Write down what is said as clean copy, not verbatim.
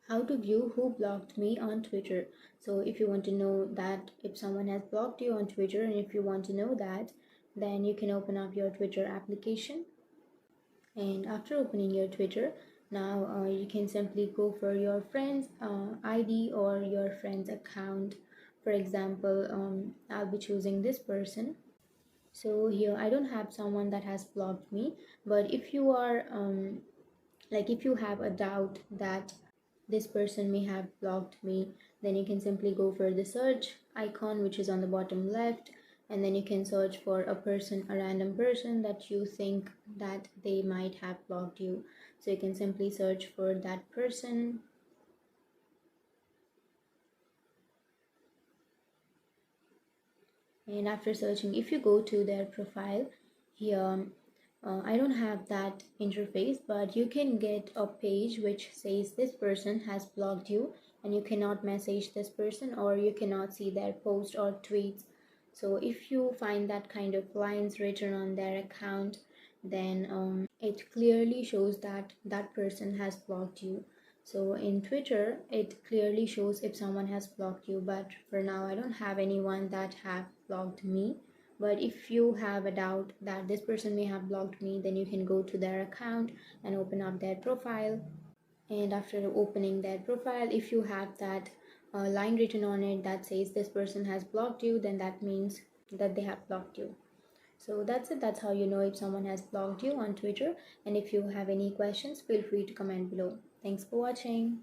How to view who blocked me on Twitter. So if you want to know that if someone has blocked you on Twitter, and if you want to know that, then you can open up your Twitter application. And after opening your Twitter, now you can simply go for your friend's ID or your friend's account. For example, I'll be choosing this person. So here I don't have someone that has blocked me, but if you are like if you have a doubt that this person may have blocked me, then you can simply go for the search icon, which is on the bottom left, and then you can search for a person, a random person that you think that they might have blocked you. So you can simply search for that person. And after searching, if you go to their profile here, I don't have that interface, but you can get a page which says this person has blocked you, and you cannot message this person or you cannot see their post or tweets. So if you find that kind of lines written on their account, then it clearly shows that that person has blocked you. So in Twitter, it clearly shows if someone has blocked you, but for now I don't have anyone that have blocked me. But if you have a doubt that this person may have blocked me, then you can go to their account and open up their profile. And after opening their profile, if you have that line written on it that says this person has blocked you, then that means that they have blocked you. So that's it. That's how you know if someone has blocked you on Twitter. And if you have any questions, feel free to comment below. Thanks for watching.